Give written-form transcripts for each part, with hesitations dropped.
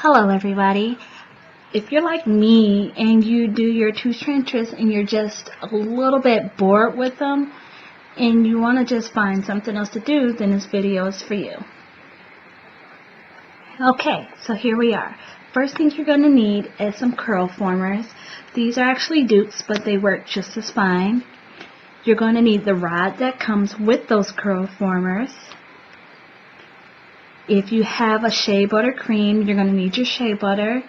Hello everybody. If you're like me and you do your two-strand twists and you're just a little bit bored with them and you want to just find something else to do, then this video is for you. Okay, so here we are. First thing you're going to need is some curl formers. These are actually dupes, but they work just as fine. You're going to need the rod that comes with those curl formers. If you have a shea butter cream, you're going to need your shea butter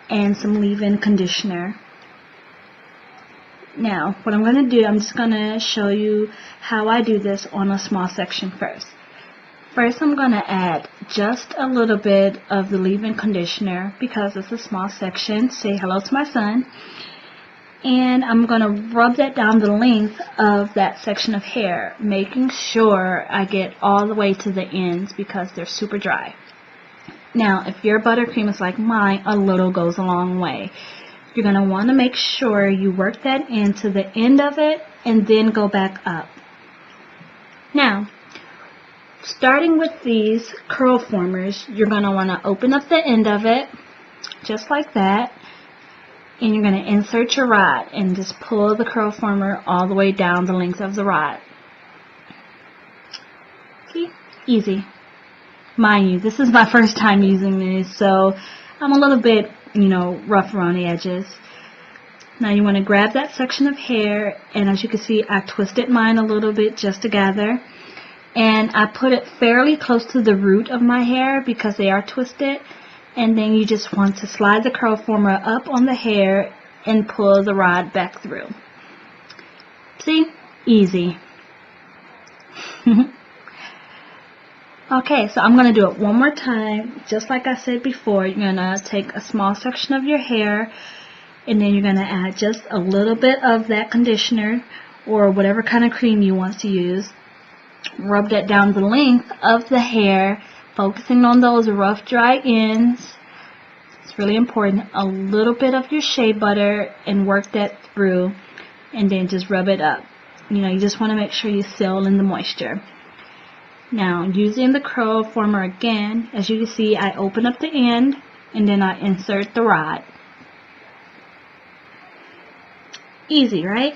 and some leave-in conditioner. Now, what I'm going to do, I'm just going to show you how I do this on a small section first. First, I'm going to add just a little bit of the leave-in conditioner because it's a small section. Say hello to my son. And I'm going to rub that down the length of that section of hair, making sure I get all the way to the ends because they're super dry. Now, if your buttercream is like mine, a little goes a long way. You're going to want to make sure you work that into the end of it and then go back up. Now, starting with these curl formers, you're going to want to open up the end of it, just like that. And you're going to insert your rod and just pull the curl former all the way down the length of the rod. See? Easy. Mind you, this is my first time using this, so I'm a little bit, rough around the edges. Now you want to grab that section of hair, and as you can see, I twisted mine a little bit just to gather. And I put it fairly close to the root of my hair because they are twisted. And then you just want to slide the curl former up on the hair and pull the rod back through. See? Easy. Okay, so I'm going to do it one more time. Just like I said before, you're going to take a small section of your hair and then you're going to add just a little bit of that conditioner or whatever kind of cream you want to use. Rub that down the length of the hair, focusing on those rough, dry ends. It's really important. A little bit of your shea butter and work that through, and then just rub it up. You just want to make sure you seal in the moisture. Now, using the curl former again, as you can see, I open up the end, and then I insert the rod. Easy, right?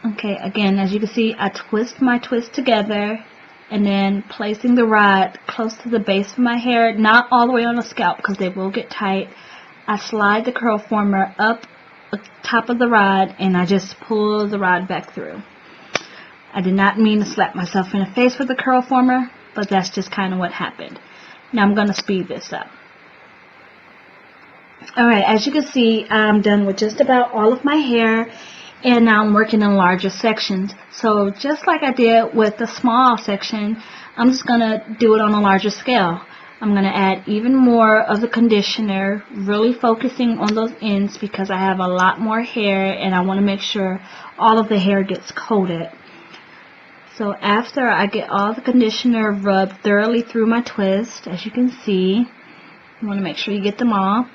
Okay, again, as you can see, I twist my twist together and then placing the rod close to the base of my hair, not all the way on the scalp because they will get tight. I slide the curl former up the top of the rod and I just pull the rod back through. I did not mean to slap myself in the face with the curl former, but that's just kind of what happened. Now I'm going to speed this up. Alright, as you can see, I'm done with just about all of my hair. And now I'm working in larger sections. So just like I did with the small section, I'm just going to do it on a larger scale. I'm going to add even more of the conditioner, really focusing on those ends because I have a lot more hair and I want to make sure all of the hair gets coated. So after I get all the conditioner rubbed thoroughly through my twist, as you can see, you want to make sure you get them all.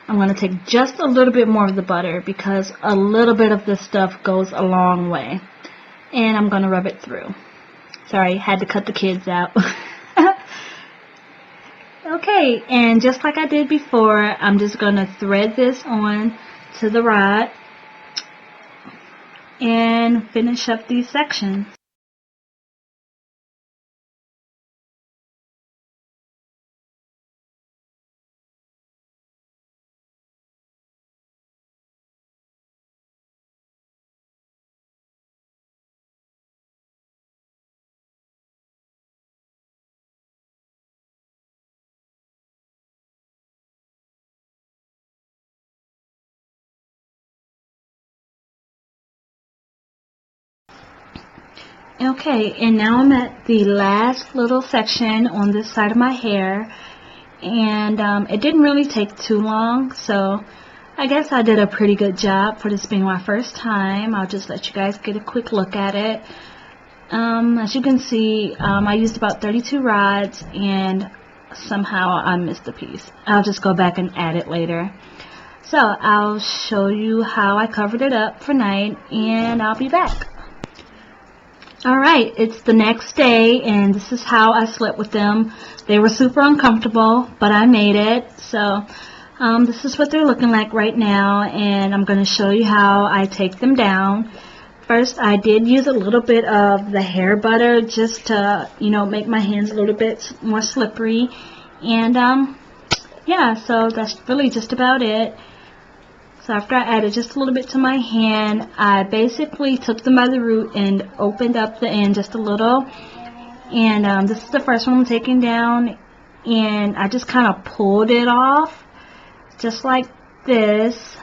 I'm going to take just a little bit more of the butter because a little bit of this stuff goes a long way. And I'm going to rub it through. Sorry, had to cut the kids out. Okay, and just like I did before, I'm just going to thread this on to the rod and finish up these sections. Okay, and now I'm at the last little section on this side of my hair, and it didn't really take too long, so I guess I did a pretty good job for this being my first time. I'll just let you guys get a quick look at it. As you can see, I used about 32 rods, and somehow I missed a piece. I'll just go back and add it later. So I'll show you how I covered it up for night, and I'll be back. Alright, it's the next day, and this is how I slept with them. They were super uncomfortable, but I made it. So this is what they're looking like right now, and I'm going to show you how I take them down. First, I did use a little bit of the hair butter just to, make my hands a little bit more slippery. And yeah, so that's really just about it. So after I added just a little bit to my hand, I basically took them by the root and opened up the end just a little. And this is the first one I'm taking down, and I just kind of pulled it off just like this.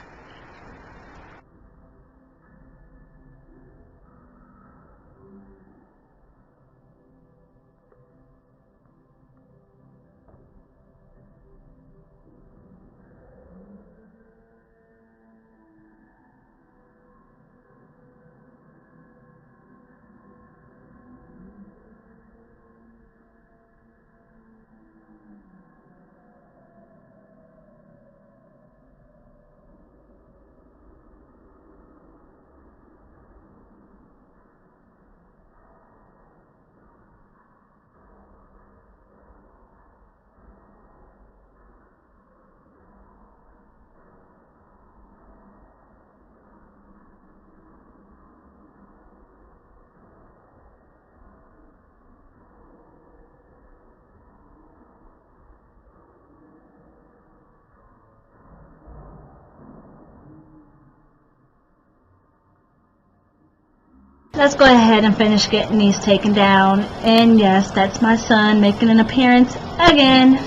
Let's go ahead and finish getting these taken down. And yes, that's my son making an appearance again.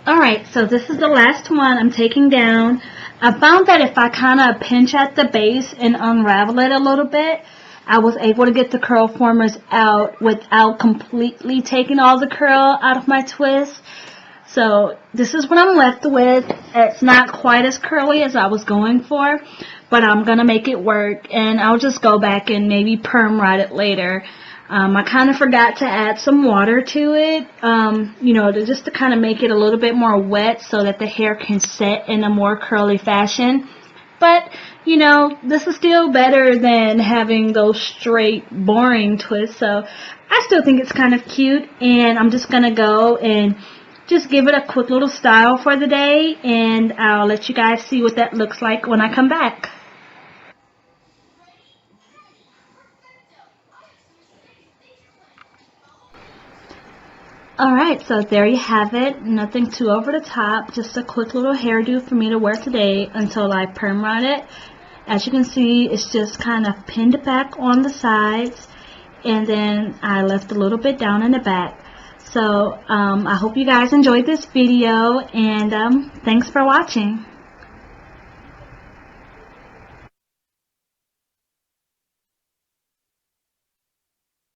Alright, so this is the last one I'm taking down. I found that if I kind of pinch at the base and unravel it a little bit, I was able to get the curl formers out without completely taking all the curl out of my twist. So this is what I'm left with. It's not quite as curly as I was going for, but I'm going to make it work, and I'll just go back and maybe perm ride it later. I kind of forgot to add some water to it, just to kind of make it a little bit more wet so that the hair can set in a more curly fashion. But, this is still better than having those straight, boring twists, so I still think it's kind of cute, and I'm just going to go and just give it a quick little style for the day, and I'll let you guys see what that looks like when I come back. Alright, so there you have it. Nothing too over the top, just a quick little hairdo for me to wear today until I perm ride it. As you can see, it's just kind of pinned back on the sides, and then I left a little bit down in the back. So I hope you guys enjoyed this video, and thanks for watching.